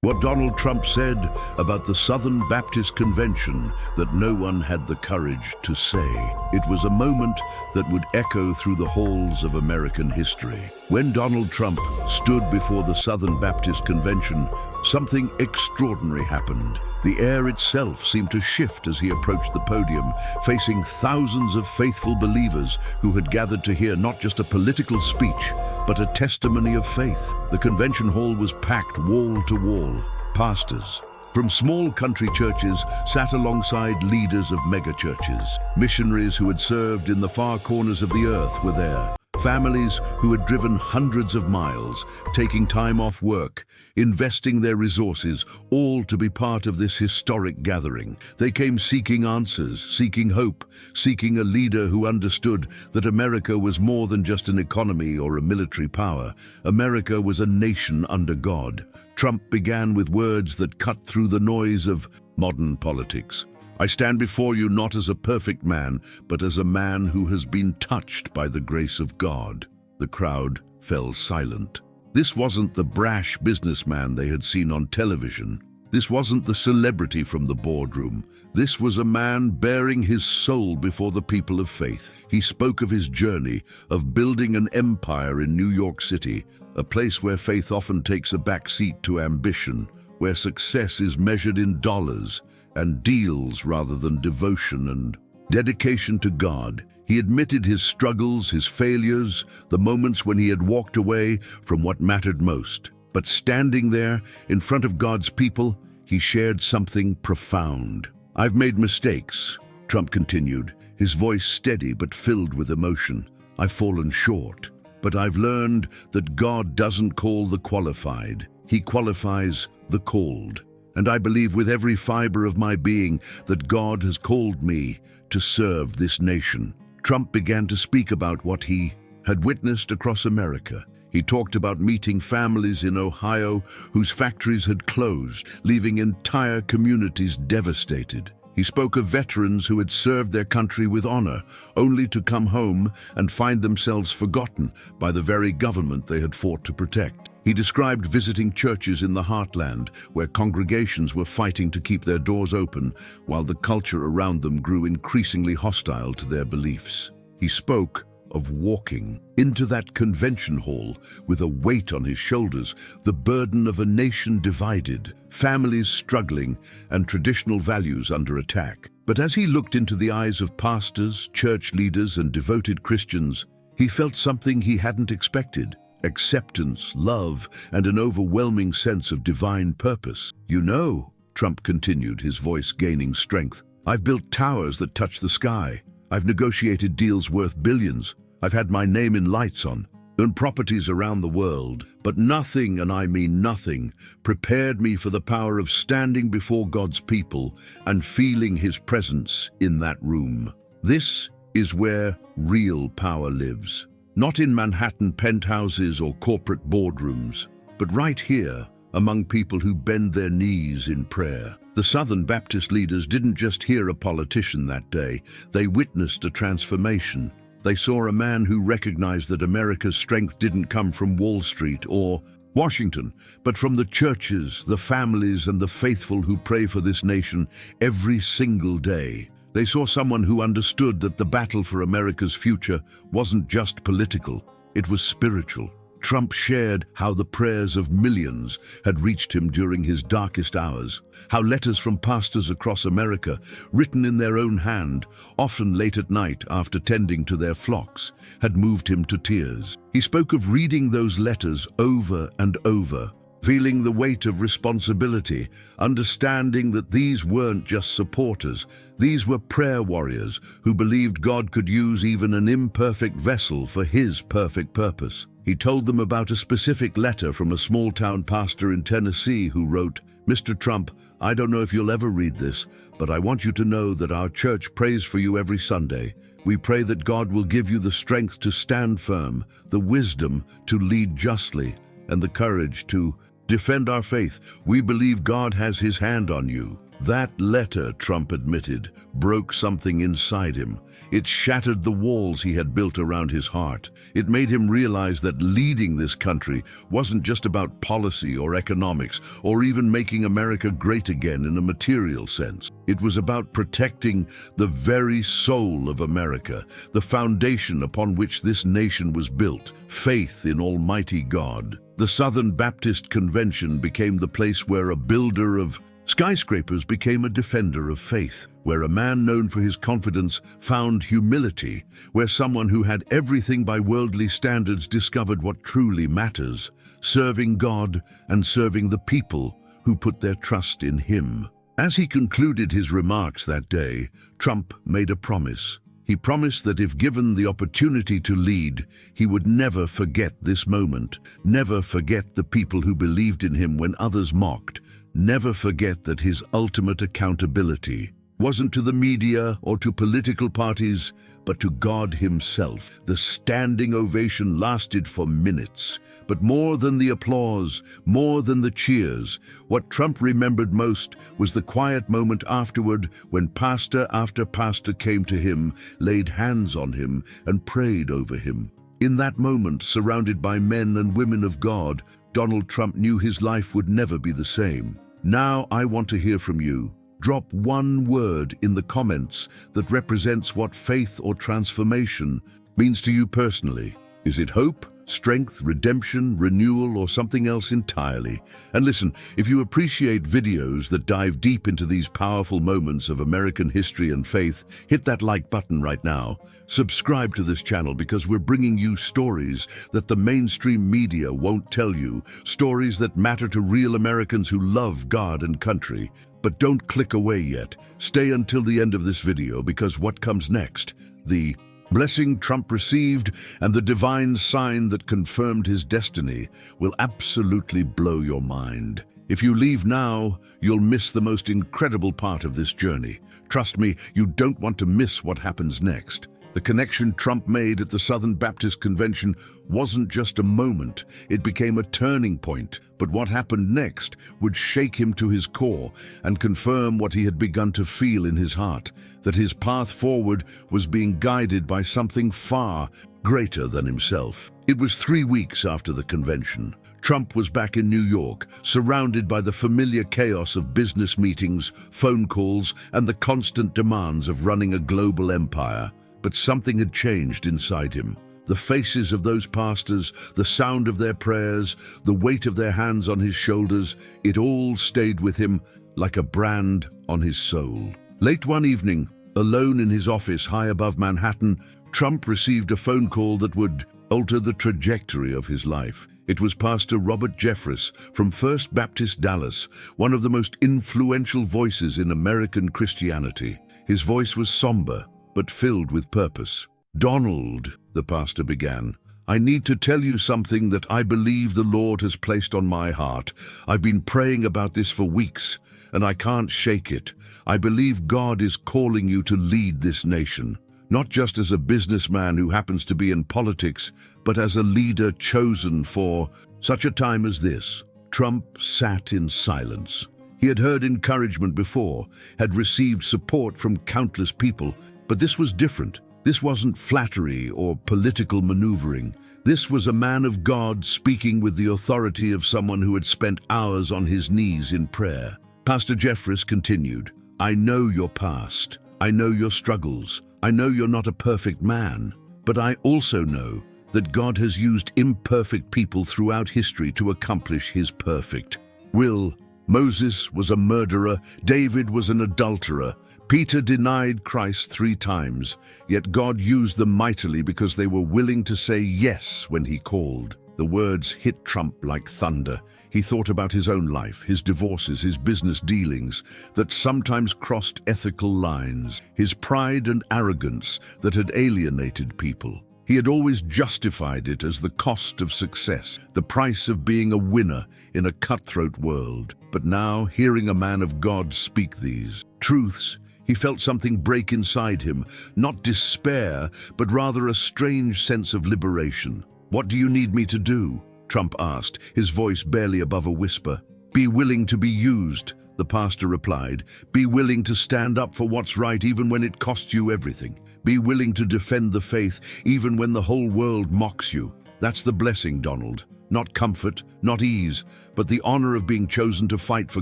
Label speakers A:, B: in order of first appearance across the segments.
A: What Donald Trump said about the Southern Baptist Convention that no one had the courage to say. It was a moment that would echo through the halls of American history. When Donald Trump stood before the Southern Baptist Convention, something extraordinary happened. The air itself seemed to shift as he approached the podium, facing thousands of faithful believers who had gathered to hear not just a political speech, but a testimony of faith. The convention hall was packed wall to wall. Pastors from small country churches sat alongside leaders of megachurches. Missionaries who had served in the far corners of the earth were there. Families who had driven hundreds of miles, taking time off work, investing their resources, all to be part of this historic gathering. They came seeking answers, seeking hope, seeking a leader who understood that America was more than just an economy or a military power. America was a nation under God. Trump began with words that cut through the noise of modern politics. I stand before you not as a perfect man, but as a man who has been touched by the grace of God. The crowd fell silent. This wasn't the brash businessman they had seen on television. This wasn't the celebrity from the boardroom. This was a man bearing his soul before the people of faith. He spoke of his journey, of building an empire in New York City, a place where faith often takes a back seat to ambition, where success is measured in dollars and deals rather than devotion and dedication to God. He admitted his struggles, his failures, the moments when he had walked away from what mattered most. But standing there in front of God's people, he shared something profound. I've made mistakes, Trump continued, his voice steady but filled with emotion. I've fallen short, but I've learned that God doesn't call the qualified. He qualifies the called. And I believe with every fiber of my being that God has called me to serve this nation. Trump began to speak about what he had witnessed across America. He talked about meeting families in Ohio whose factories had closed, leaving entire communities devastated. He spoke of veterans who had served their country with honor, only to come home and find themselves forgotten by the very government they had fought to protect. He described visiting churches in the heartland where congregations were fighting to keep their doors open while the culture around them grew increasingly hostile to their beliefs. He spoke of walking into that convention hall with a weight on his shoulders, the burden of a nation divided, families struggling, and traditional values under attack. But as he looked into the eyes of pastors, church leaders, and devoted Christians, he felt something he hadn't expected. Acceptance, love, and an overwhelming sense of divine purpose. You know, Trump continued, his voice gaining strength, I've built towers that touch the sky. I've negotiated deals worth billions. I've had my name in lights on, owned properties around the world. But nothing, and I mean nothing, prepared me for the power of standing before God's people and feeling His presence in that room. This is where real power lives. Not in Manhattan penthouses or corporate boardrooms, but right here, among people who bend their knees in prayer. The Southern Baptist leaders didn't just hear a politician that day, they witnessed a transformation. They saw a man who recognized that America's strength didn't come from Wall Street or Washington, but from the churches, the families, and the faithful who pray for this nation every single day. They saw someone who understood that the battle for America's future wasn't just political, it was spiritual. Trump shared how the prayers of millions had reached him during his darkest hours, how letters from pastors across America, written in their own hand, often late at night after tending to their flocks, had moved him to tears. He spoke of reading those letters over and over, feeling the weight of responsibility, understanding that these weren't just supporters, these were prayer warriors who believed God could use even an imperfect vessel for His perfect purpose. He told them about a specific letter from a small-town pastor in Tennessee who wrote, "Mr. Trump, I don't know if you'll ever read this, but I want you to know that our church prays for you every Sunday. We pray that God will give you the strength to stand firm, the wisdom to lead justly, and the courage to defend our faith. We believe God has His hand on you. That letter, Trump admitted, broke something inside him. It shattered the walls he had built around his heart. It made him realize that leading this country wasn't just about policy or economics, or even making America great again in a material sense. It was about protecting the very soul of America, the foundation upon which this nation was built, faith in Almighty God. The Southern Baptist Convention became the place where a builder of skyscrapers became a defender of faith, where a man known for his confidence found humility, where someone who had everything by worldly standards discovered what truly matters, serving God and serving the people who put their trust in him. As he concluded his remarks that day, Trump made a promise. He promised that if given the opportunity to lead, he would never forget this moment, never forget the people who believed in him when others mocked, never forget that his ultimate accountability wasn't to the media or to political parties, but to God himself. The standing ovation lasted for minutes, but more than the applause, more than the cheers, what Trump remembered most was the quiet moment afterward when pastor after pastor came to him, laid hands on him, and prayed over him. In that moment, surrounded by men and women of God, Donald Trump knew his life would never be the same. Now I want to hear from you. Drop one word in the comments that represents what faith or transformation means to you personally. Is it hope, strength, redemption, renewal, or something else entirely? And listen, if you appreciate videos that dive deep into these powerful moments of American history and faith, hit that like button right now. Subscribe to this channel because we're bringing you stories that the mainstream media won't tell you, stories that matter to real Americans who love God and country. But don't click away yet. Stay until the end of this video because what comes next, the blessing Trump received and the divine sign that confirmed his destiny, will absolutely blow your mind. If you leave now, you'll miss the most incredible part of this journey. Trust me, you don't want to miss what happens next. The connection Trump made at the Southern Baptist Convention wasn't just a moment, it became a turning point. But what happened next would shake him to his core and confirm what he had begun to feel in his heart, that his path forward was being guided by something far greater than himself. It was 3 weeks after the convention. Trump was back in New York, surrounded by the familiar chaos of business meetings, phone calls, and the constant demands of running a global empire. But something had changed inside him. The faces of those pastors, the sound of their prayers, the weight of their hands on his shoulders, it all stayed with him like a brand on his soul. Late one evening, alone in his office high above Manhattan, Trump received a phone call that would alter the trajectory of his life. It was Pastor Robert Jeffress from First Baptist Dallas, one of the most influential voices in American Christianity. His voice was somber, but filled with purpose. "Donald," the pastor began, "I need to tell you something that I believe the Lord has placed on my heart. I've been praying about this for weeks, and I can't shake it. I believe God is calling you to lead this nation, not just as a businessman who happens to be in politics, but as a leader chosen for such a time as this." Trump sat in silence. He had heard encouragement before, had received support from countless people, but this was different. This wasn't flattery or political maneuvering. This was a man of God speaking with the authority of someone who had spent hours on his knees in prayer. Pastor Jeffress continued, "I know your past. I know your struggles. I know you're not a perfect man. But I also know that God has used imperfect people throughout history to accomplish his perfect will. Moses was a murderer, David was an adulterer, Peter denied Christ 3 times, yet God used them mightily because they were willing to say yes when he called." The words hit Trump like thunder. He thought about his own life, his divorces, his business dealings that sometimes crossed ethical lines, his pride and arrogance that had alienated people. He had always justified it as the cost of success, the price of being a winner in a cutthroat world. But now, hearing a man of God speak these truths, he felt something break inside him, not despair, but rather a strange sense of liberation. "What do you need me to do?" Trump asked, his voice barely above a whisper. "Be willing to be used. the pastor replied. Be willing to stand up for what's right even when it costs you everything. Be willing to defend the faith even when the whole world mocks you. That's the blessing, Donald. Not comfort, not ease, but the honor of being chosen to fight for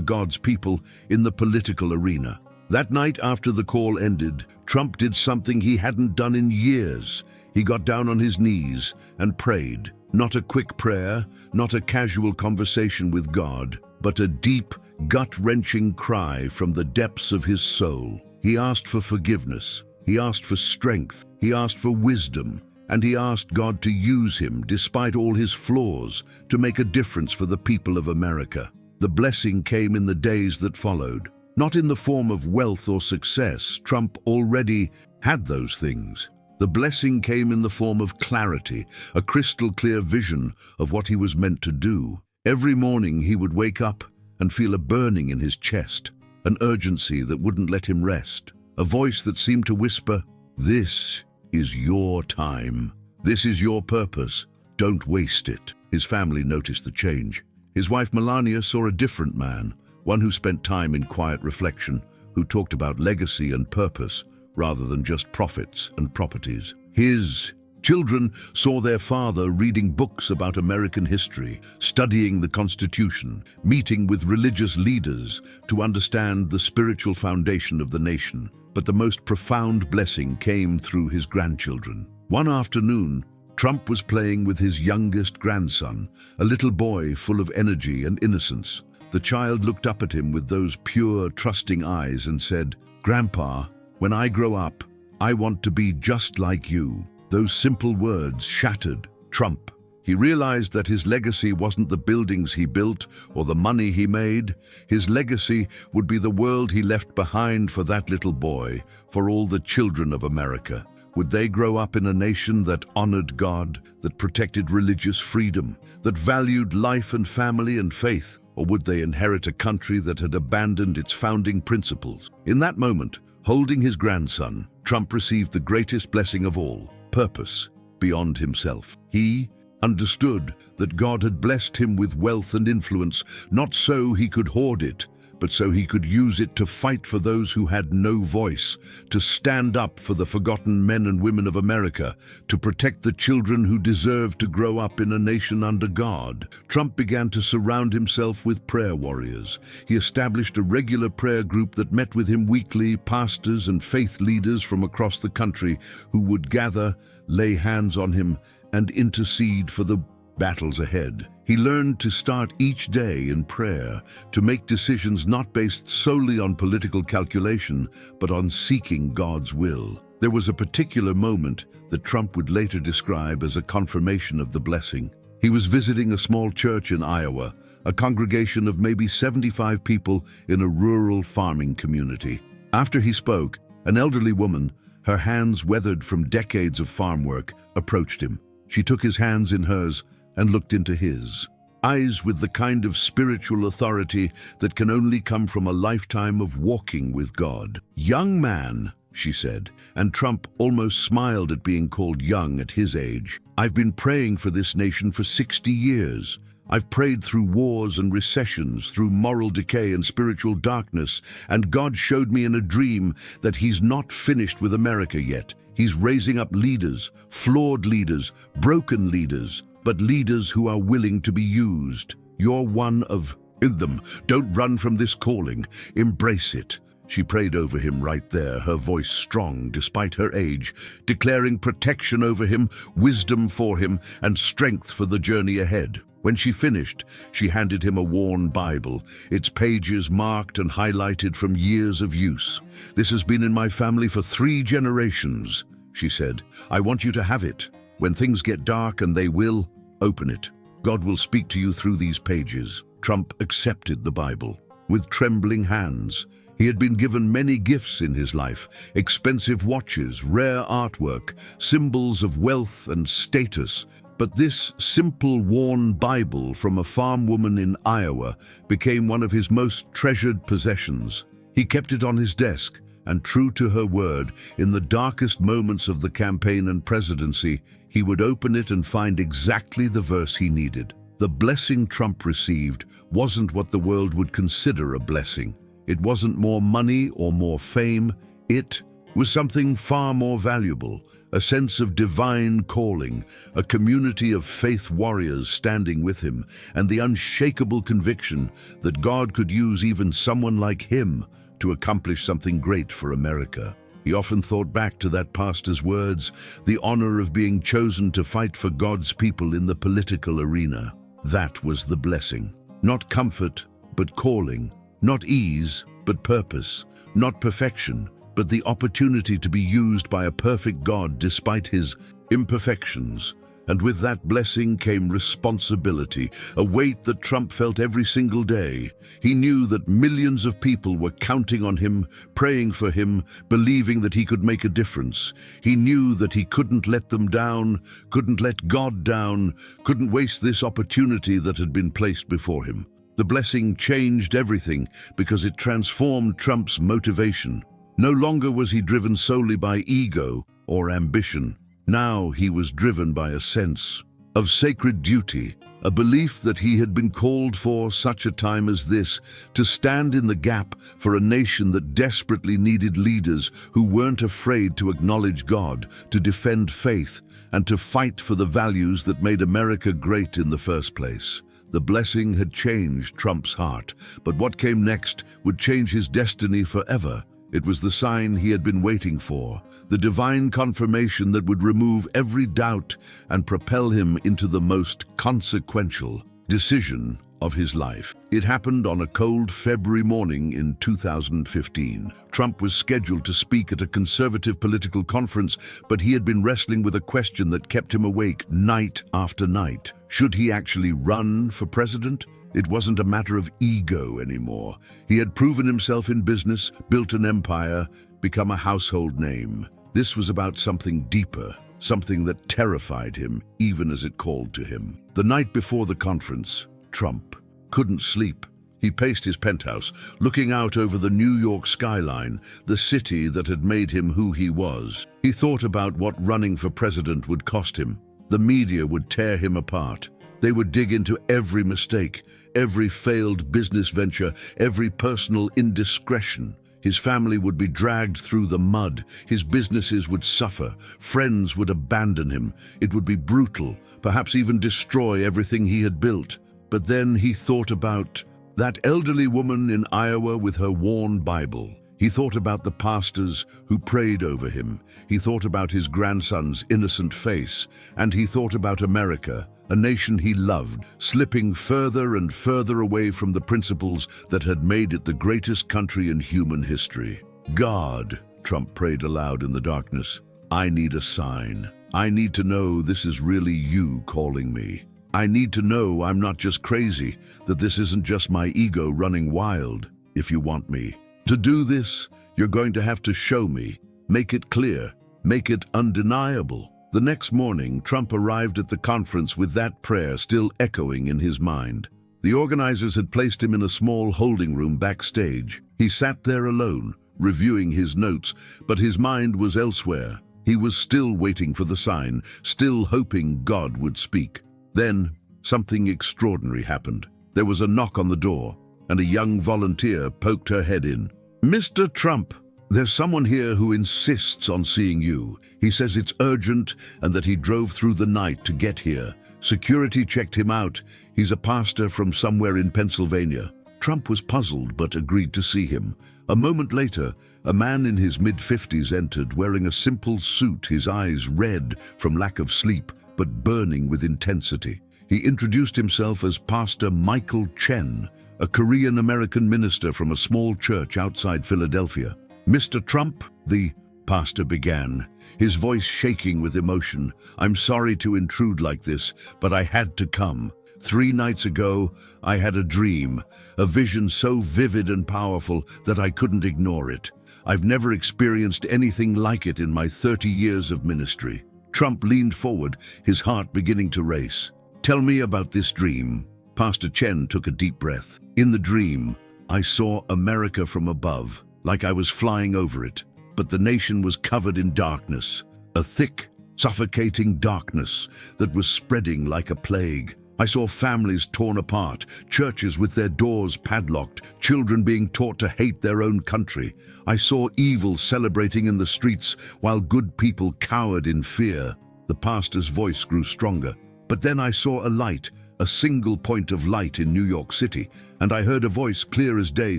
A: God's people in the political arena. That night after the call ended, Trump did something he hadn't done in years. He got down on his knees and prayed. Not a quick prayer, not a casual conversation with God, but a deep, gut-wrenching cry from the depths of his soul. He asked for forgiveness. He asked for strength. He asked for wisdom. And he asked God to use him, despite all his flaws, to make a difference for the people of America. The blessing came in the days that followed. Not in the form of wealth or success. Trump already had those things. The blessing came in the form of clarity, a crystal-clear vision of what he was meant to do. Every morning he would wake up and feel a burning in his chest, an urgency that wouldn't let him rest, a voice that seemed to whisper, "This is your time. This is your purpose. Don't waste it." His family noticed the change. His wife Melania saw a different man, one who spent time in quiet reflection, who talked about legacy and purpose rather than just profits and properties. His children saw their father reading books about American history, studying the Constitution, meeting with religious leaders to understand the spiritual foundation of the nation. But the most profound blessing came through his grandchildren. One afternoon, Trump was playing with his youngest grandson, a little boy full of energy and innocence. The child looked up at him with those pure, trusting eyes and said, "Grandpa, when I grow up, I want to be just like you." Those simple words shattered Trump. He realized that his legacy wasn't the buildings he built or the money he made. His legacy would be the world he left behind for that little boy, for all the children of America. Would they grow up in a nation that honored God, that protected religious freedom, that valued life and family and faith? Or would they inherit a country that had abandoned its founding principles? In that moment, holding his grandson, Trump received the greatest blessing of all, purpose beyond himself. He understood that God had blessed him with wealth and influence, not so he could hoard it, but so he could use it to fight for those who had no voice, to stand up for the forgotten men and women of America, to protect the children who deserved to grow up in a nation under God. Trump began to surround himself with prayer warriors. He established a regular prayer group that met with him weekly, pastors and faith leaders from across the country who would gather, lay hands on him, and intercede for the battles ahead. He learned to start each day in prayer, to make decisions not based solely on political calculation, but on seeking God's will. There was a particular moment that Trump would later describe as a confirmation of the blessing. He was visiting a small church in Iowa, a congregation of maybe 75 people in a rural farming community. After he spoke, an elderly woman, her hands weathered from decades of farm work, approached him. She took his hands in hers and looked into his eyes with the kind of spiritual authority that can only come from a lifetime of walking with God. "Young man," she said, and Trump almost smiled at being called young at his age. "I've been praying for this nation for 60 years. I've prayed through wars and recessions, through moral decay and spiritual darkness, and God showed me in a dream that He's not finished with America yet. He's raising up leaders, flawed leaders, broken leaders, but leaders who are willing to be used. You're one of them. Don't run from this calling. Embrace it." She prayed over him right there, her voice strong despite her age, declaring protection over him, wisdom for him, and strength for the journey ahead. When she finished, she handed him a worn Bible, its pages marked and highlighted from years of use. "This has been in my family for 3 generations, she said. "I want you to have it. When things get dark, and they will, open it. God will speak to you through these pages." Trump accepted the Bible with trembling hands. He had been given many gifts in his life, expensive watches, rare artwork, symbols of wealth and status. But this simple, worn Bible from a farm woman in Iowa became one of his most treasured possessions. He kept it on his desk, and true to her word, in the darkest moments of the campaign and presidency, he would open it and find exactly the verse he needed. The blessing Trump received wasn't what the world would consider a blessing. It wasn't more money or more fame. It was something far more valuable, a sense of divine calling, a community of faith warriors standing with him, and the unshakable conviction that God could use even someone like him to accomplish something great for America. He often thought back to that pastor's words, the honor of being chosen to fight for God's people in the political arena. That was the blessing. Not comfort, but calling. Not ease, but purpose. Not perfection, but the opportunity to be used by a perfect God despite his imperfections. And with that blessing came responsibility, a weight that Trump felt every single day. He knew that millions of people were counting on him, praying for him, believing that he could make a difference. He knew that he couldn't let them down, couldn't let God down, couldn't waste this opportunity that had been placed before him. The blessing changed everything because it transformed Trump's motivation. No longer was he driven solely by ego or ambition. Now he was driven by a sense of sacred duty, a belief that he had been called for such a time as this, to stand in the gap for a nation that desperately needed leaders who weren't afraid to acknowledge God, to defend faith, and to fight for the values that made America great in the first place. The blessing had changed Trump's heart, but what came next would change his destiny forever. It was the sign he had been waiting for, the divine confirmation that would remove every doubt and propel him into the most consequential decision of his life. It happened on a cold February morning in 2015. Trump was scheduled to speak at a conservative political conference, but he had been wrestling with a question that kept him awake night after night. Should he actually run for president? It wasn't a matter of ego anymore. He had proven himself in business, built an empire, become a household name. This was about something deeper, something that terrified him, even as it called to him. The night before the conference, Trump couldn't sleep. He paced his penthouse, looking out over the New York skyline, the city that had made him who he was. He thought about what running for president would cost him. The media would tear him apart. They would dig into every mistake, every failed business venture, every personal indiscretion. His family would be dragged through the mud. His businesses would suffer. Friends would abandon him. It would be brutal, perhaps even destroy everything he had built. But then he thought about that elderly woman in Iowa with her worn Bible. He thought about the pastors who prayed over him. He thought about his grandson's innocent face. And he thought about America, a nation he loved, slipping further and further away from the principles that had made it the greatest country in human history. God, Trump prayed aloud in the darkness, I need a sign. I need to know this is really you calling me. I need to know I'm not just crazy, that this isn't just my ego running wild. If you want me to do this, you're going to have to show me, make it clear, make it undeniable. The next morning, Trump arrived at the conference with that prayer still echoing in his mind. The organizers had placed him in a small holding room backstage. He sat there alone, reviewing his notes, but his mind was elsewhere. He was still waiting for the sign, still hoping God would speak. Then, something extraordinary happened. There was a knock on the door, and a young volunteer poked her head in. Mr. Trump, there's someone here who insists on seeing you. He says it's urgent and that he drove through the night to get here. Security checked him out. He's a pastor from somewhere in Pennsylvania. Trump was puzzled but agreed to see him. A moment later, a man in his mid-50s entered, wearing a simple suit, his eyes red from lack of sleep, but burning with intensity. He introduced himself as Pastor Michael Chen, a Korean-American minister from a small church outside Philadelphia. Mr. Trump, the pastor began, his voice shaking with emotion. I'm sorry to intrude like this, but I had to come. 3 nights ago, I had a dream, a vision so vivid and powerful that I couldn't ignore it. I've never experienced anything like it in my 30 years of ministry. Trump leaned forward, his heart beginning to race. Tell me about this dream. Pastor Chen took a deep breath. In the dream, I saw America from above, like I was flying over it, but the nation was covered in darkness, a thick, suffocating darkness that was spreading like a plague. I saw families torn apart, churches with their doors padlocked, children being taught to hate their own country. I saw evil celebrating in the streets while good people cowered in fear. The pastor's voice grew stronger. But then I saw a light, a single point of light in New York City, and I heard a voice clear as day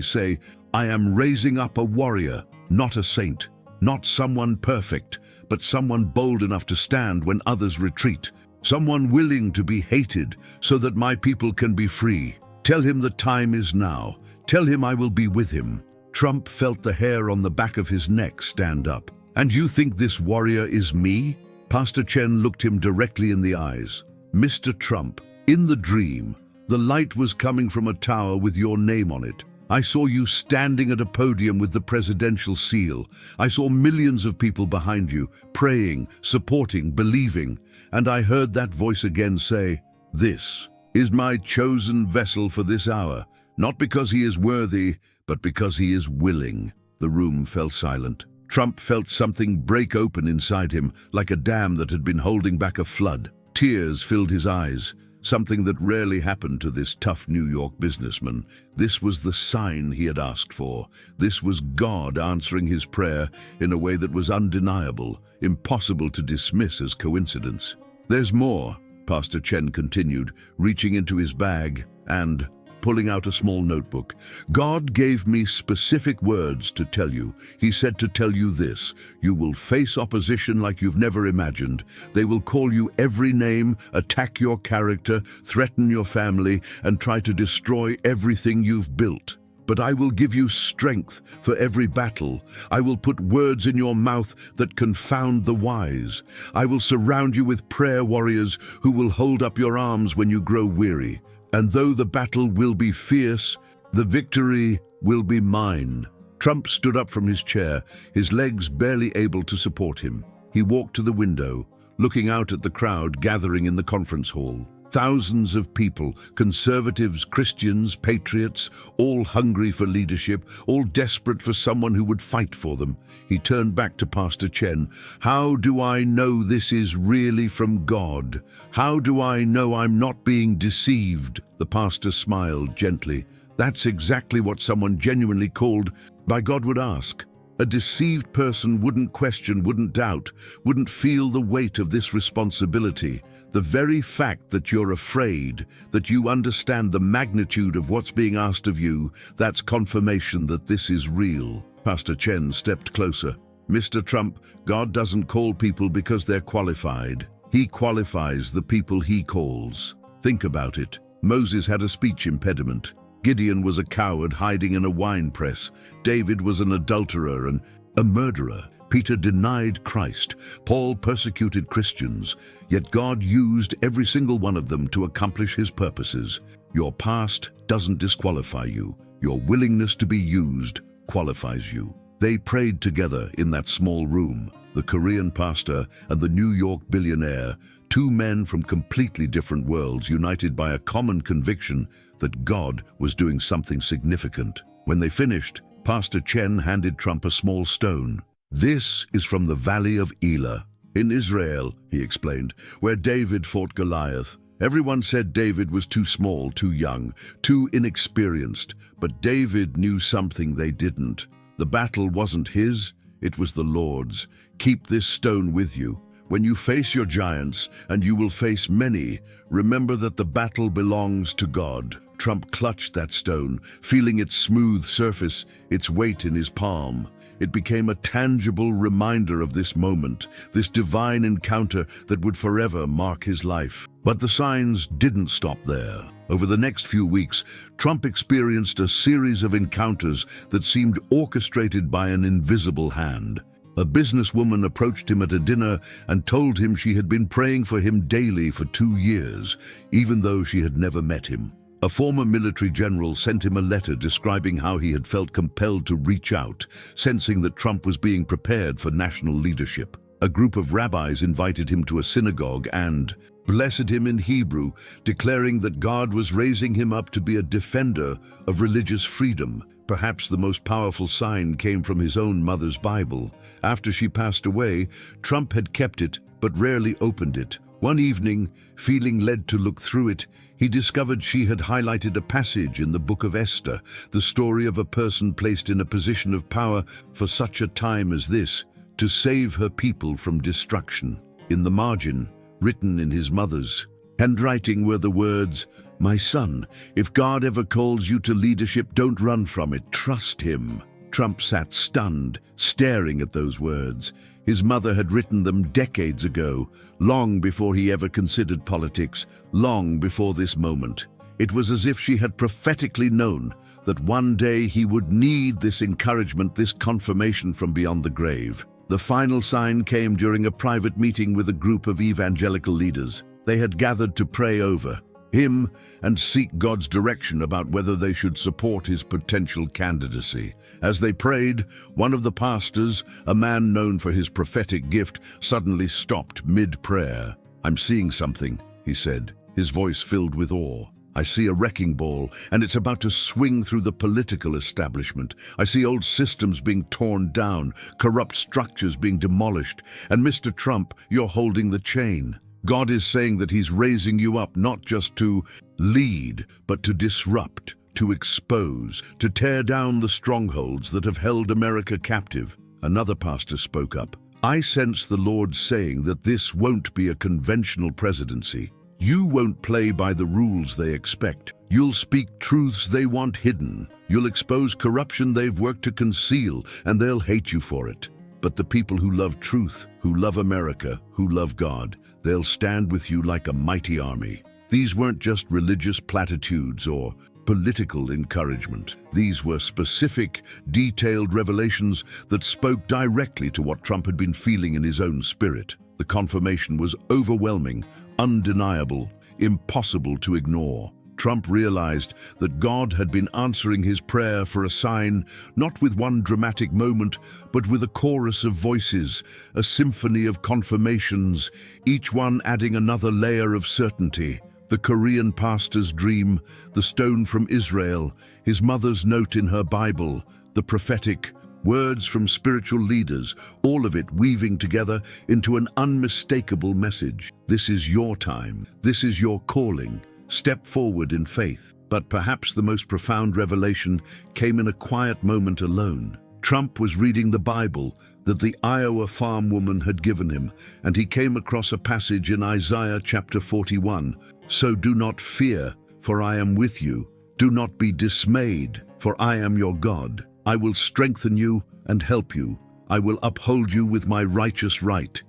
A: say, "I am raising up a warrior, not a saint, not someone perfect, but someone bold enough to stand when others retreat. Someone willing to be hated so that my people can be free. Tell him the time is now. Tell him I will be with him." Trump felt the hair on the back of his neck stand up. "And you think this warrior is me?" Pastor Chen looked him directly in the eyes. "Mr. Trump, in the dream, the light was coming from a tower with your name on it. I saw you standing at a podium with the presidential seal. I saw millions of people behind you, praying, supporting, believing. And I heard that voice again say, 'This is my chosen vessel for this hour, not because he is worthy, but because he is willing.'" The room fell silent. Trump felt something break open inside him, like a dam that had been holding back a flood. Tears filled his eyes. Something that rarely happened to this tough New York businessman. This was the sign he had asked for. This was God answering his prayer in a way that was undeniable, impossible to dismiss as coincidence. "There's more," Pastor Chen continued, reaching into his bag and pulling out a small notebook. "God gave me specific words to tell you. He said to tell you this: you will face opposition like you've never imagined. They will call you every name, attack your character, threaten your family, and try to destroy everything you've built. But I will give you strength for every battle. I will put words in your mouth that confound the wise. I will surround you with prayer warriors who will hold up your arms when you grow weary. And though the battle will be fierce, the victory will be mine." Trump stood up from his chair, his legs barely able to support him. He walked to the window, looking out at the crowd gathering in the conference hall. Thousands of people, conservatives, Christians, patriots, all hungry for leadership, all desperate for someone who would fight for them. He turned back to Pastor Chen. "How do I know this is really from God? How do I know I'm not being deceived?" The pastor smiled gently. "That's exactly what someone genuinely called by God would ask. A deceived person wouldn't question, wouldn't doubt, wouldn't feel the weight of this responsibility. The very fact that you're afraid, that you understand the magnitude of what's being asked of you, that's confirmation that this is real." Pastor Chen stepped closer. "Mr. Trump, God doesn't call people because they're qualified. He qualifies the people he calls. Think about it. Moses had a speech impediment. Gideon was a coward hiding in a wine press. David was an adulterer and a murderer. Peter denied Christ. Paul persecuted Christians. Yet God used every single one of them to accomplish his purposes. Your past doesn't disqualify you. Your willingness to be used qualifies you." They prayed together in that small room, the Korean pastor and the New York billionaire, two men from completely different worlds united by a common conviction that God was doing something significant. When they finished, Pastor Chen handed Trump a small stone. "This is from the Valley of Elah, in Israel," he explained, "where David fought Goliath. Everyone said David was too small, too young, too inexperienced, but David knew something they didn't. The battle wasn't his, it was the Lord's. Keep this stone with you. When you face your giants, and you will face many, remember that the battle belongs to God." Trump clutched that stone, feeling its smooth surface, its weight in his palm. It became a tangible reminder of this moment, this divine encounter that would forever mark his life. But the signs didn't stop there. Over the next few weeks, Trump experienced a series of encounters that seemed orchestrated by an invisible hand. A businesswoman approached him at a dinner and told him she had been praying for him daily for 2 years, even though she had never met him. A former military general sent him a letter describing how he had felt compelled to reach out, sensing that Trump was being prepared for national leadership. A group of rabbis invited him to a synagogue and blessed him in Hebrew, declaring that God was raising him up to be a defender of religious freedom. Perhaps the most powerful sign came from his own mother's Bible. After she passed away, Trump had kept it but rarely opened it, One evening, feeling led to look through it, he discovered she had highlighted a passage in the book of Esther, the story of a person placed in a position of power for such a time as this, to save her people from destruction. In the margin, written in his mother's handwriting, were the words, "My son, if God ever calls you to leadership, don't run from it, trust him." Trump sat stunned, staring at those words. His mother had written them decades ago, long before he ever considered politics, long before this moment. It was as if she had prophetically known that one day he would need this encouragement, this confirmation from beyond the grave. The final sign came during a private meeting with a group of evangelical leaders. They had gathered to pray over him and seek God's direction about whether they should support his potential candidacy. As they prayed, one of the pastors, a man known for his prophetic gift, suddenly stopped mid-prayer. "I'm seeing something," he said, his voice filled with awe. "I see a wrecking ball, and it's about to swing through the political establishment. I see old systems being torn down, corrupt structures being demolished, and Mr. Trump, you're holding the chain. God is saying that he's raising you up not just to lead, but to disrupt, to expose, to tear down the strongholds that have held America captive." Another pastor spoke up. "I sense the Lord saying that this won't be a conventional presidency. You won't play by the rules they expect. You'll speak truths they want hidden. You'll expose corruption they've worked to conceal, and they'll hate you for it. But the people who love truth, who love America, who love God, they'll stand with you like a mighty army." These weren't just religious platitudes or political encouragement. These were specific, detailed revelations that spoke directly to what Trump had been feeling in his own spirit. The confirmation was overwhelming, undeniable, impossible to ignore. Trump realized that God had been answering his prayer for a sign, not with one dramatic moment, but with a chorus of voices, a symphony of confirmations, each one adding another layer of certainty. The Korean pastor's dream, the stone from Israel, his mother's note in her Bible, the prophetic words from spiritual leaders, all of it weaving together into an unmistakable message. This is your time. This is your calling. Step forward in faith. But perhaps the most profound revelation came in a quiet moment alone. Trump was reading the Bible that the Iowa farm woman had given him, and he came across a passage in Isaiah chapter 41. "So do not fear, for I am with you. Do not be dismayed, for I am your God. I will strengthen you and help you. I will uphold you with my righteous right."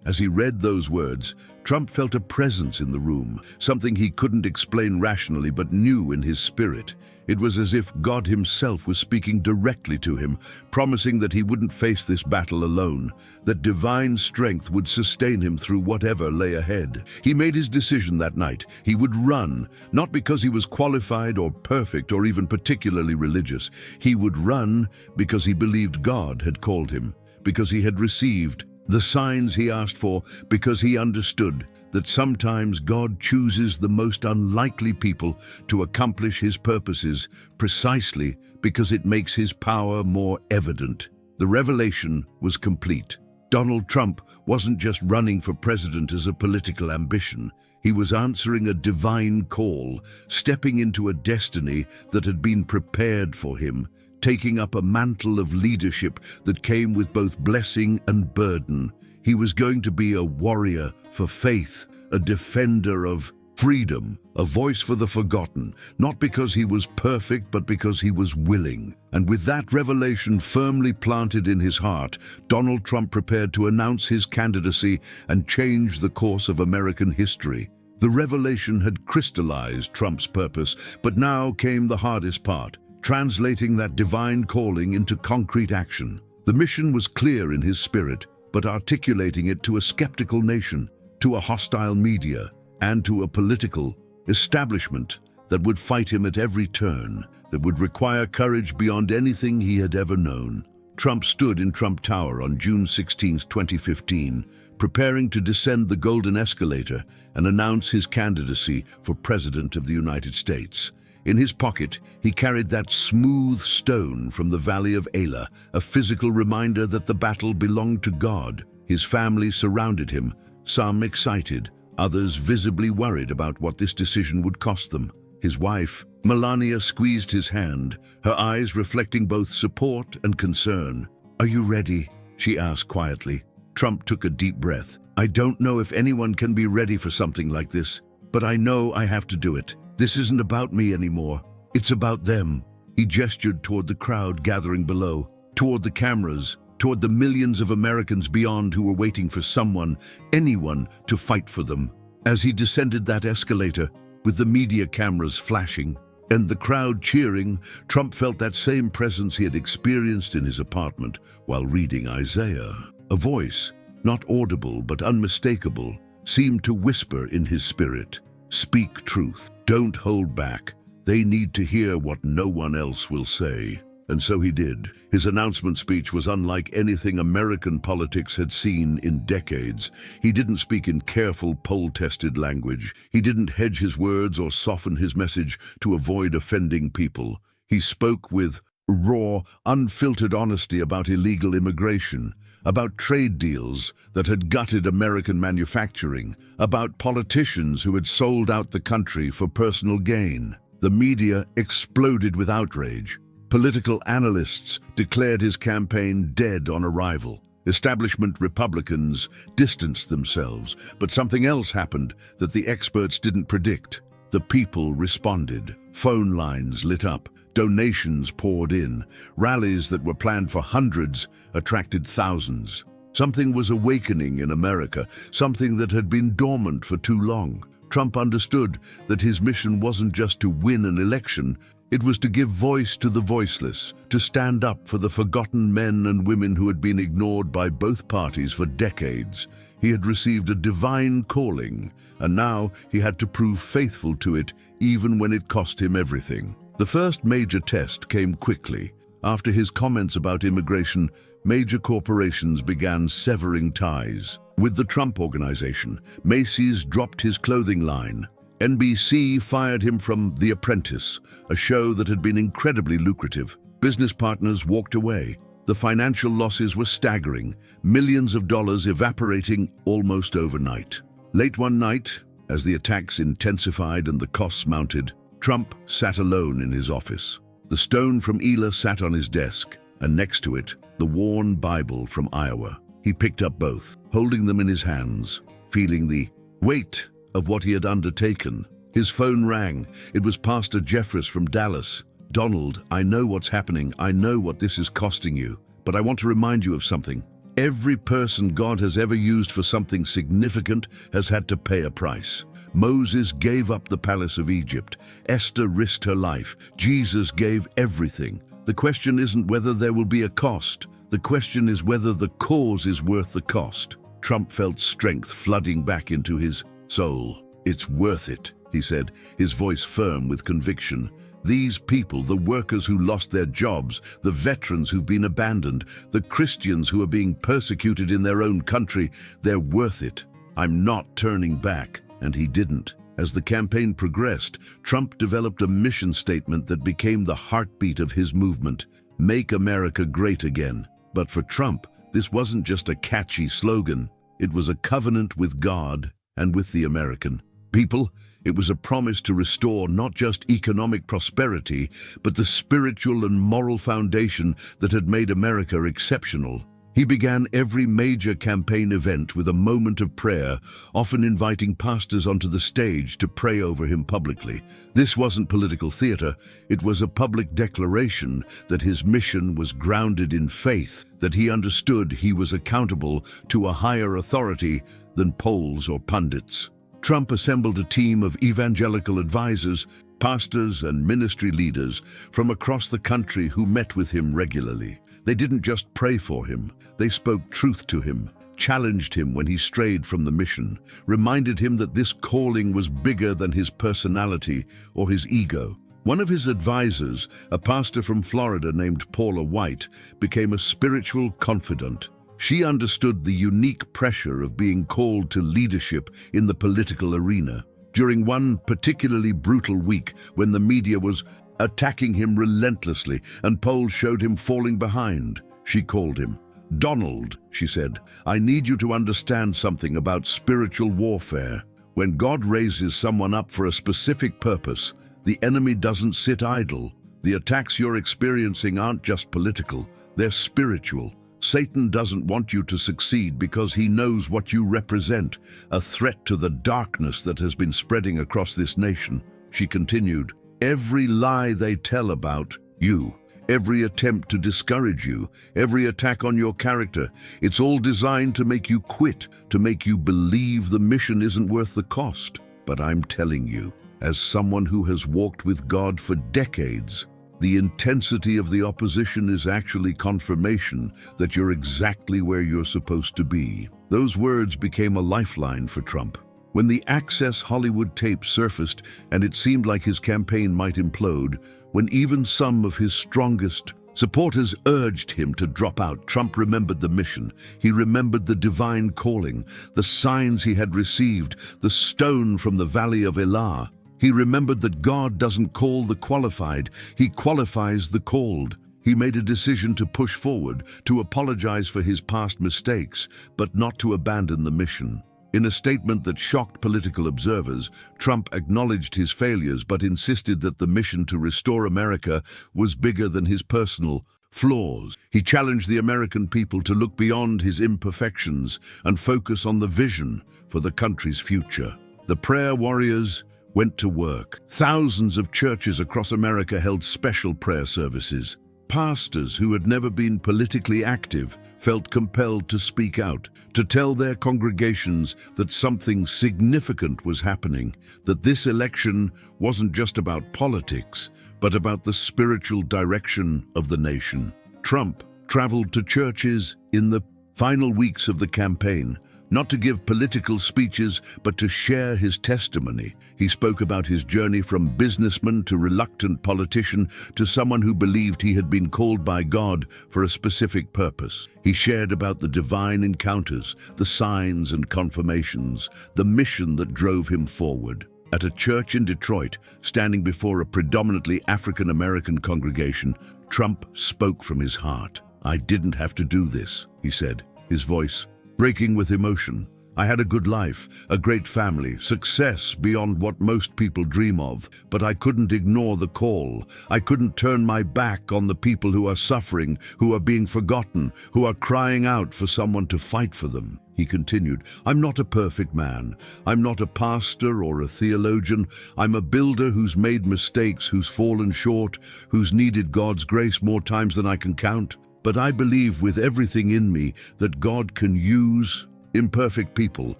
A: As he read those words, Trump felt a presence in the room, something he couldn't explain rationally but knew in his spirit. It was as if God himself was speaking directly to him, promising that he wouldn't face this battle alone, that divine strength would sustain him through whatever lay ahead. He made his decision that night. He would run, not because he was qualified or perfect or even particularly religious. He would run because he believed God had called him, because he had received the signs he asked for, because he understood that sometimes God chooses the most unlikely people to accomplish his purposes precisely because it makes his power more evident. The revelation was complete. Donald Trump wasn't just running for president as a political ambition. He was answering a divine call, stepping into a destiny that had been prepared for him, taking up a mantle of leadership that came with both blessing and burden. He was going to be a warrior for faith, a defender of freedom, a voice for the forgotten, not because he was perfect, but because he was willing. And with that revelation firmly planted in his heart, Donald Trump prepared to announce his candidacy and change the course of American history. The revelation had crystallized Trump's purpose, but now came the hardest part: translating that divine calling into concrete action. The mission was clear in his spirit, but articulating it to a skeptical nation, to a hostile media, and to a political establishment that would fight him at every turn, that would require courage beyond anything he had ever known. Trump stood in Trump Tower on June 16, 2015, preparing to descend the golden escalator and announce his candidacy for President of the United States. In his pocket, he carried that smooth stone from the Valley of Elah, a physical reminder that the battle belonged to God. His family surrounded him, some excited, others visibly worried about what this decision would cost them. His wife, Melania, squeezed his hand, her eyes reflecting both support and concern. "Are you ready?" she asked quietly. Trump took a deep breath. "I don't know if anyone can be ready for something like this, but I know I have to do it. This isn't about me anymore. It's about them." He gestured toward the crowd gathering below, toward the cameras, toward the millions of Americans beyond who were waiting for someone, anyone, to fight for them. As he descended that escalator, with the media cameras flashing and the crowd cheering, Trump felt that same presence he had experienced in his apartment while reading Isaiah. A voice, not audible but unmistakable, seemed to whisper in his spirit, "Speak truth. Don't hold back. They need to hear what no one else will say." And so he did. His announcement speech was unlike anything American politics had seen in decades. He didn't speak in careful, poll-tested language. He didn't hedge his words or soften his message to avoid offending people. He spoke with raw, unfiltered honesty about illegal immigration, about trade deals that had gutted American manufacturing, about politicians who had sold out the country for personal gain. The media exploded with outrage. Political analysts declared his campaign dead on arrival. Establishment Republicans distanced themselves, but something else happened that the experts didn't predict. The people responded. Phone lines lit up, donations poured in, rallies that were planned for hundreds attracted thousands. Something was awakening in America, something that had been dormant for too long. Trump understood that his mission wasn't just to win an election, it was to give voice to the voiceless, to stand up for the forgotten men and women who had been ignored by both parties for decades. He had received a divine calling, and now he had to prove faithful to it, even when it cost him everything. The first major test came quickly. After his comments about immigration, major corporations began severing ties. With the Trump Organization, Macy's dropped his clothing line. NBC fired him from The Apprentice, a show that had been incredibly lucrative. Business partners walked away. The financial losses were staggering, millions of dollars evaporating almost overnight. Late one night, as the attacks intensified and the costs mounted, Trump sat alone in his office. The stone from Elah sat on his desk, and next to it, the worn Bible from Iowa. He picked up both, holding them in his hands, feeling the weight of what he had undertaken. His phone rang. It was Pastor Jeffress from Dallas. "Donald, I know what's happening. I know what this is costing you. But I want to remind you of something. Every person God has ever used for something significant has had to pay a price. Moses gave up the palace of Egypt. Esther risked her life. Jesus gave everything. The question isn't whether there will be a cost. The question is whether the cause is worth the cost." Trump felt strength flooding back into his soul. "It's worth it," he said, his voice firm with conviction. "These people, the workers who lost their jobs, the veterans who've been abandoned, the Christians who are being persecuted in their own country, they're worth it. I'm not turning back." And he didn't. As the campaign progressed, Trump developed a mission statement that became the heartbeat of his movement: "Make America great again." But for Trump, this wasn't just a catchy slogan. It was a covenant with God and with the American people. It was a promise to restore not just economic prosperity, but the spiritual and moral foundation that had made America exceptional. He began every major campaign event with a moment of prayer, often inviting pastors onto the stage to pray over him publicly. This wasn't political theater. It was a public declaration that his mission was grounded in faith, that he understood he was accountable to a higher authority than polls or pundits. Trump assembled a team of evangelical advisors, pastors and ministry leaders from across the country who met with him regularly. They didn't just pray for him, they spoke truth to him, challenged him when he strayed from the mission, reminded him that this calling was bigger than his personality or his ego. One of his advisors, a pastor from Florida named Paula White, became a spiritual confidant. She understood the unique pressure of being called to leadership in the political arena. During one particularly brutal week, when the media was attacking him relentlessly and polls showed him falling behind, she called him, "Donald," she said, "I need you to understand something about spiritual warfare. When God raises someone up for a specific purpose, the enemy doesn't sit idle. The attacks you're experiencing aren't just political, they're spiritual. Satan doesn't want you to succeed because he knows what you represent, a threat to the darkness that has been spreading across this nation." She continued, "Every lie they tell about you, every attempt to discourage you, every attack on your character, it's all designed to make you quit, to make you believe the mission isn't worth the cost. But I'm telling you, as someone who has walked with God for decades, the intensity of the opposition is actually confirmation that you're exactly where you're supposed to be." Those words became a lifeline for Trump. When the Access Hollywood tape surfaced and it seemed like his campaign might implode, when even some of his strongest supporters urged him to drop out, Trump remembered the mission. He remembered the divine calling, the signs he had received, the stone from the valley of Elah. He remembered that God doesn't call the qualified, he qualifies the called. He made a decision to push forward, to apologize for his past mistakes, but not to abandon the mission. In a statement that shocked political observers, Trump acknowledged his failures but insisted that the mission to restore America was bigger than his personal flaws. He challenged the American people to look beyond his imperfections and focus on the vision for the country's future. The prayer warriors went to work. Thousands of churches across America held special prayer services. Pastors who had never been politically active felt compelled to speak out, to tell their congregations that something significant was happening, that this election wasn't just about politics, but about the spiritual direction of the nation. Trump traveled to churches in the final weeks of the campaign, not to give political speeches, but to share his testimony. He spoke about his journey from businessman to reluctant politician to someone who believed he had been called by God for a specific purpose. He shared about the divine encounters, the signs and confirmations, the mission that drove him forward. At a church in Detroit, standing before a predominantly African-American congregation, Trump spoke from his heart. "I didn't have to do this," he said, his voice breaking with emotion. "I had a good life, a great family, success beyond what most people dream of, but I couldn't ignore the call. I couldn't turn my back on the people who are suffering, who are being forgotten, who are crying out for someone to fight for them." He continued, "I'm not a perfect man. I'm not a pastor or a theologian. I'm a builder who's made mistakes, who's fallen short, who's needed God's grace more times than I can count. But I believe with everything in me that God can use imperfect people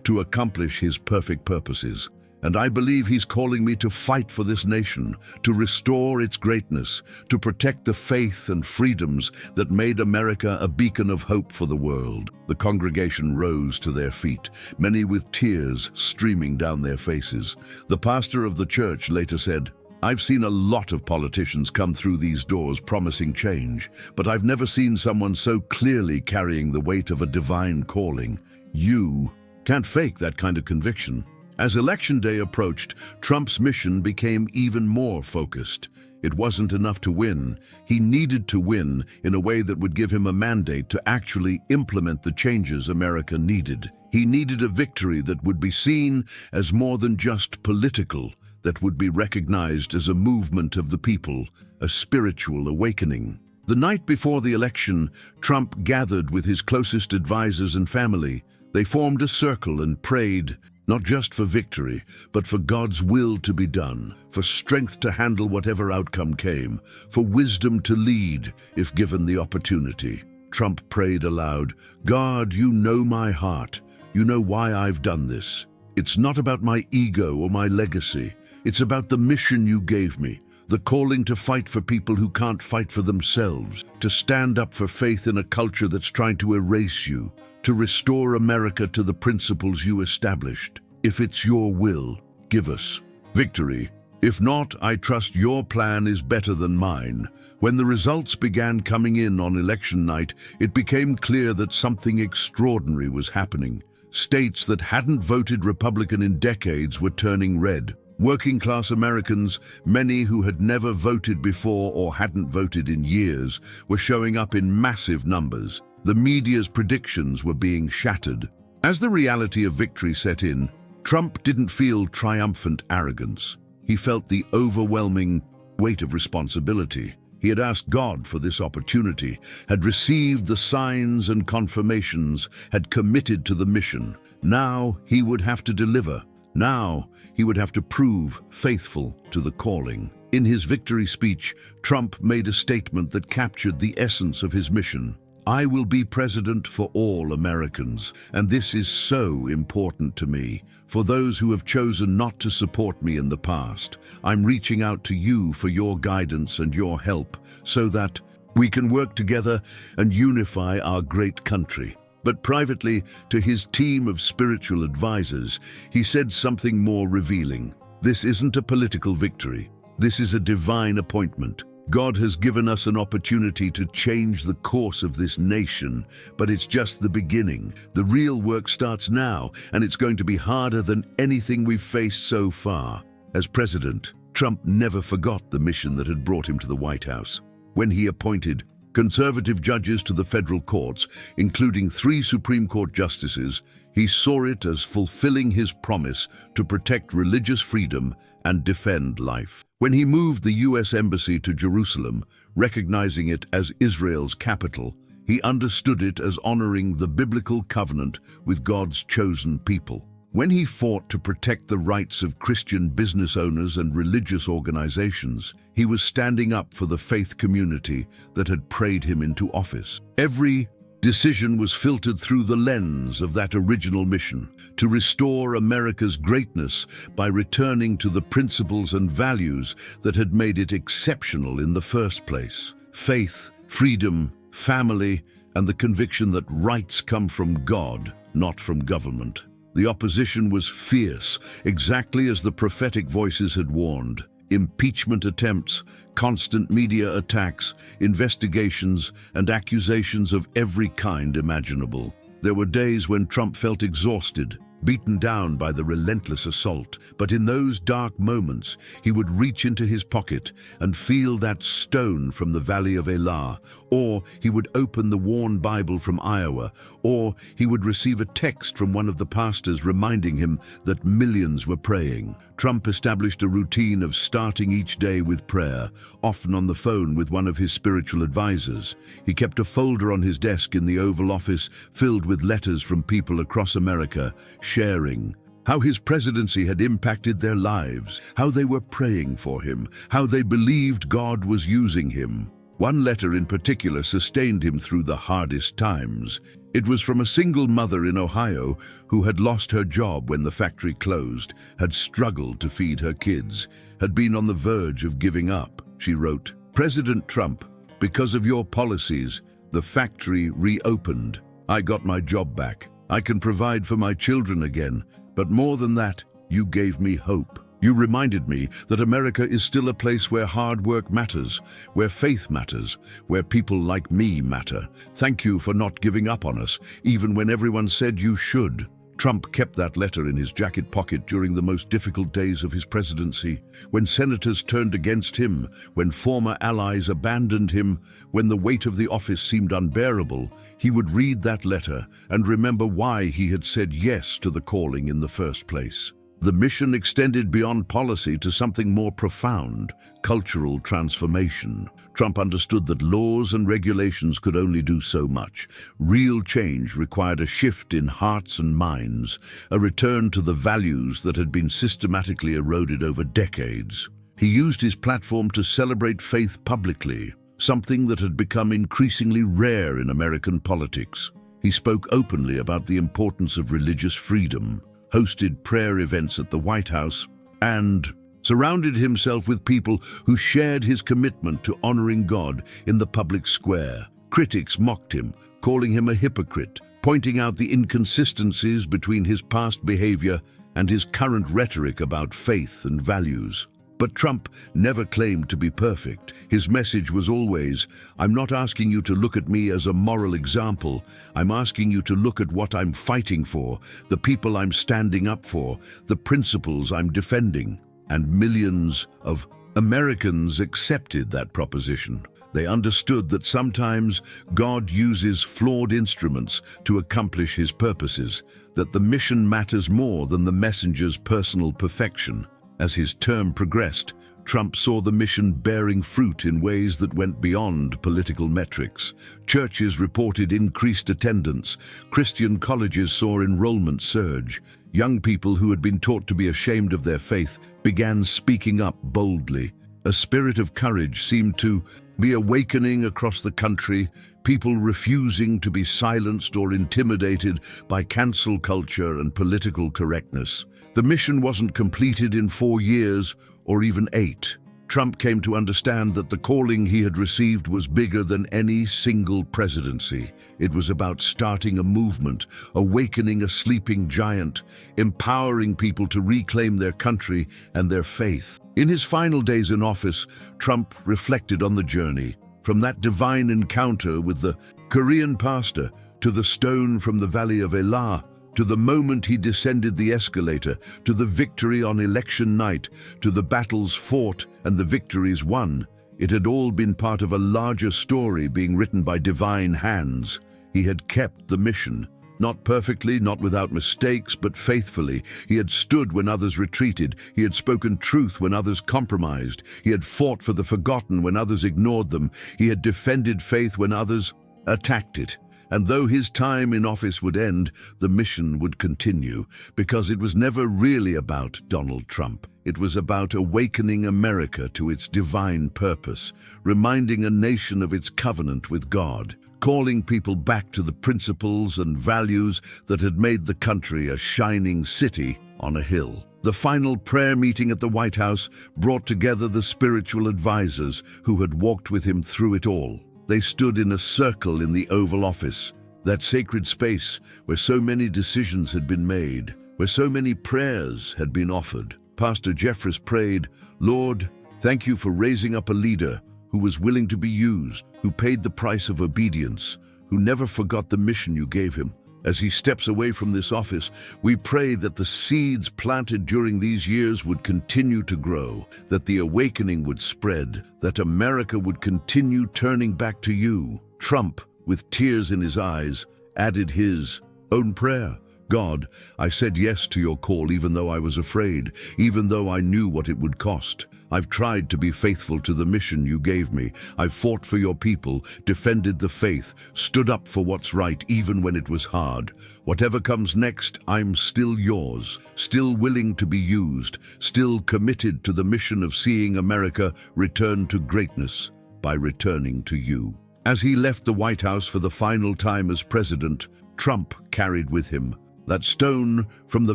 A: to accomplish his perfect purposes. And I believe he's calling me to fight for this nation, to restore its greatness, to protect the faith and freedoms that made America a beacon of hope for the world." The congregation rose to their feet, many with tears streaming down their faces. The pastor of the church later said, "I've seen a lot of politicians come through these doors promising change, but I've never seen someone so clearly carrying the weight of a divine calling. You can't fake that kind of conviction." As Election Day approached, Trump's mission became even more focused. It wasn't enough to win. He needed to win in a way that would give him a mandate to actually implement the changes America needed. He needed a victory that would be seen as more than just political, that would be recognized as a movement of the people, a spiritual awakening. The night before the election, Trump gathered with his closest advisors and family. They formed a circle and prayed, not just for victory, but for God's will to be done, for strength to handle whatever outcome came, for wisdom to lead if given the opportunity. Trump prayed aloud, "God, you know my heart. You know why I've done this. It's not about my ego or my legacy. It's about the mission you gave me, the calling to fight for people who can't fight for themselves, to stand up for faith in a culture that's trying to erase you, to restore America to the principles you established. If it's your will, give us victory. If not, I trust your plan is better than mine." When the results began coming in on election night, it became clear that something extraordinary was happening. States that hadn't voted Republican in decades were turning red. Working-class Americans, many who had never voted before or hadn't voted in years, were showing up in massive numbers. The media's predictions were being shattered. As the reality of victory set in, Trump didn't feel triumphant arrogance. He felt the overwhelming weight of responsibility. He had asked God for this opportunity, had received the signs and confirmations, had committed to the mission. Now he would have to deliver. Now he would have to prove faithful to the calling. In his victory speech, Trump made a statement that captured the essence of his mission. I will be president for all Americans, and this is so important to me. For those who have chosen not to support me in the past, I'm reaching out to you for your guidance and your help so that we can work together and unify our great country. But privately, to his team of spiritual advisors, he said something more revealing. This isn't a political victory. This is a divine appointment. God has given us an opportunity to change the course of this nation, but it's just the beginning. The real work starts now, and it's going to be harder than anything we've faced so far. As president, Trump never forgot the mission that had brought him to the White House. When he appointed conservative judges to the federal courts, including 3 Supreme Court justices, he saw it as fulfilling his promise to protect religious freedom and defend life. When he moved the U.S. Embassy to Jerusalem, recognizing it as Israel's capital, he understood it as honoring the biblical covenant with God's chosen people. When he fought to protect the rights of Christian business owners and religious organizations, he was standing up for the faith community that had prayed him into office. Every decision was filtered through the lens of that original mission, to restore America's greatness by returning to the principles and values that had made it exceptional in the first place. Faith, freedom, family, and the conviction that rights come from God, not from government. The opposition was fierce, exactly as the prophetic voices had warned. Impeachment attempts, constant media attacks, investigations, and accusations of every kind imaginable. There were days when Trump felt exhausted, beaten down by the relentless assault. But in those dark moments, he would reach into his pocket and feel that stone from the Valley of Elah, or he would open the worn Bible from Iowa, or he would receive a text from one of the pastors reminding him that millions were praying. Trump established a routine of starting each day with prayer, often on the phone with one of his spiritual advisors. He kept a folder on his desk in the Oval Office filled with letters from people across America, sharing how his presidency had impacted their lives, how they were praying for him, how they believed God was using him. One letter in particular sustained him through the hardest times. It was from a single mother in Ohio who had lost her job when the factory closed, had struggled to feed her kids, had been on the verge of giving up. She wrote, "President Trump, because of your policies, the factory reopened. I got my job back. I can provide for my children again. But more than that, you gave me hope. You reminded me that America is still a place where hard work matters, where faith matters, where people like me matter. Thank you for not giving up on us, even when everyone said you should." Trump kept that letter in his jacket pocket during the most difficult days of his presidency, when senators turned against him, when former allies abandoned him, when the weight of the office seemed unbearable. He would read that letter and remember why he had said yes to the calling in the first place. The mission extended beyond policy to something more profound: cultural transformation. Trump understood that laws and regulations could only do so much. Real change required a shift in hearts and minds, a return to the values that had been systematically eroded over decades. He used his platform to celebrate faith publicly, something that had become increasingly rare in American politics. He spoke openly about the importance of religious freedom, hosted prayer events at the White House, and surrounded himself with people who shared his commitment to honoring God in the public square. Critics mocked him, calling him a hypocrite, pointing out the inconsistencies between his past behavior and his current rhetoric about faith and values. But Trump never claimed to be perfect. His message was always, "I'm not asking you to look at me as a moral example. I'm asking you to look at what I'm fighting for, the people I'm standing up for, the principles I'm defending." And millions of Americans accepted that proposition. They understood that sometimes God uses flawed instruments to accomplish his purposes, that the mission matters more than the messenger's personal perfection. As his term progressed, Trump saw the mission bearing fruit in ways that went beyond political metrics. Churches reported increased attendance. Christian colleges saw enrollment surge. Young people who had been taught to be ashamed of their faith began speaking up boldly. A spirit of courage seemed to be awakening across the country, people refusing to be silenced or intimidated by cancel culture and political correctness. The mission wasn't completed in 4 years or even 8. Trump came to understand that the calling he had received was bigger than any single presidency. It was about starting a movement, awakening a sleeping giant, empowering people to reclaim their country and their faith. In his final days in office, Trump reflected on the journey, from that divine encounter with the Korean pastor to the stone from the Valley of Elah, to the moment he descended the escalator, to the victory on election night, to the battles fought and the victories won. It had all been part of a larger story being written by divine hands. He had kept the mission. Not perfectly, not without mistakes, but faithfully. He had stood when others retreated. He had spoken truth when others compromised. He had fought for the forgotten when others ignored them. He had defended faith when others attacked it. And though his time in office would end, the mission would continue, because it was never really about Donald Trump. It was about awakening America to its divine purpose, reminding a nation of its covenant with God, calling people back to the principles and values that had made the country a shining city on a hill. The final prayer meeting at the White House brought together the spiritual advisors who had walked with him through it all. They stood in a circle in the Oval Office, that sacred space where so many decisions had been made, where so many prayers had been offered. Pastor Jeffress prayed, "Lord, thank you for raising up a leader who was willing to be used, who paid the price of obedience, who never forgot the mission you gave him. As he steps away from this office, we pray that the seeds planted during these years would continue to grow, that the awakening would spread, that America would continue turning back to you." Trump, with tears in his eyes, added his own prayer. "God, I said yes to your call even though I was afraid, even though I knew what it would cost. I've tried to be faithful to the mission you gave me. I've fought for your people, defended the faith, stood up for what's right even when it was hard. Whatever comes next, I'm still yours, still willing to be used, still committed to the mission of seeing America return to greatness by returning to you." As he left the White House for the final time as president, Trump carried with him that stone from the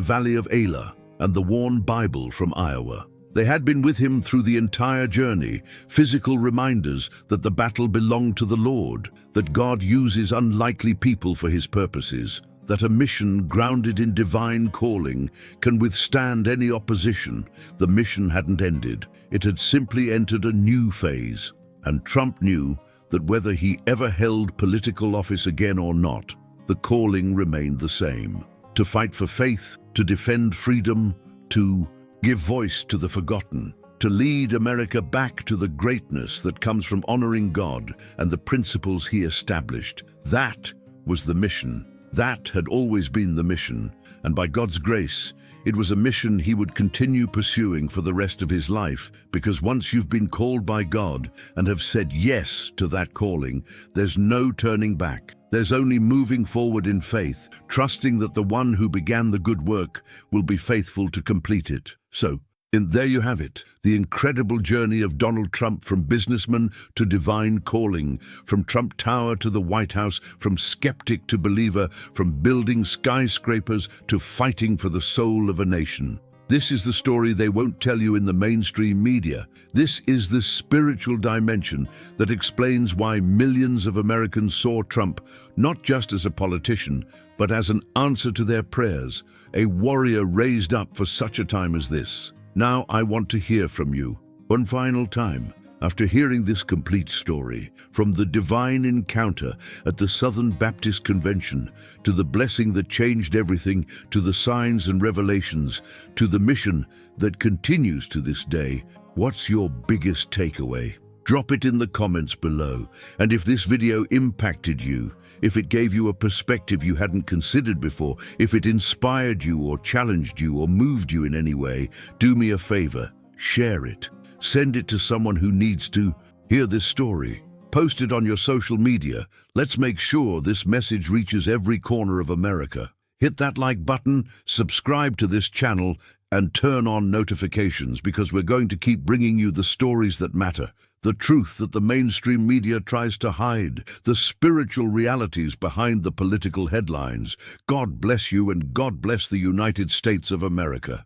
A: Valley of Elah and the worn Bible from Iowa. They had been with him through the entire journey, physical reminders that the battle belonged to the Lord, that God uses unlikely people for his purposes, that a mission grounded in divine calling can withstand any opposition. The mission hadn't ended. It had simply entered a new phase. And Trump knew that whether he ever held political office again or not, the calling remained the same. To fight for faith, to defend freedom, to give voice to the forgotten, to lead America back to the greatness that comes from honoring God and the principles he established. That was the mission. That had always been the mission, and by God's grace, it was a mission he would continue pursuing for the rest of his life, because once you've been called by God and have said yes to that calling, there's no turning back. There's only moving forward in faith, trusting that the one who began the good work will be faithful to complete it. So, there you have it, the incredible journey of Donald Trump from businessman to divine calling, from Trump Tower to the White House, from skeptic to believer, from building skyscrapers to fighting for the soul of a nation. This is the story they won't tell you in the mainstream media. This is the spiritual dimension that explains why millions of Americans saw Trump not just as a politician, but as an answer to their prayers, a warrior raised up for such a time as this. Now I want to hear from you. One final time, after hearing this complete story, from the divine encounter at the Southern Baptist Convention, to the blessing that changed everything, to the signs and revelations, to the mission that continues to this day, what's your biggest takeaway? Drop it in the comments below. And if this video impacted you, if it gave you a perspective you hadn't considered before, if it inspired you or challenged you or moved you in any way, do me a favor, share it. Send it to someone who needs to hear this story. Post it on your social media. Let's make sure this message reaches every corner of America. Hit that like button, subscribe to this channel, and turn on notifications, because we're going to keep bringing you the stories that matter, the truth that the mainstream media tries to hide, the spiritual realities behind the political headlines. God bless you, and God bless the United States of America.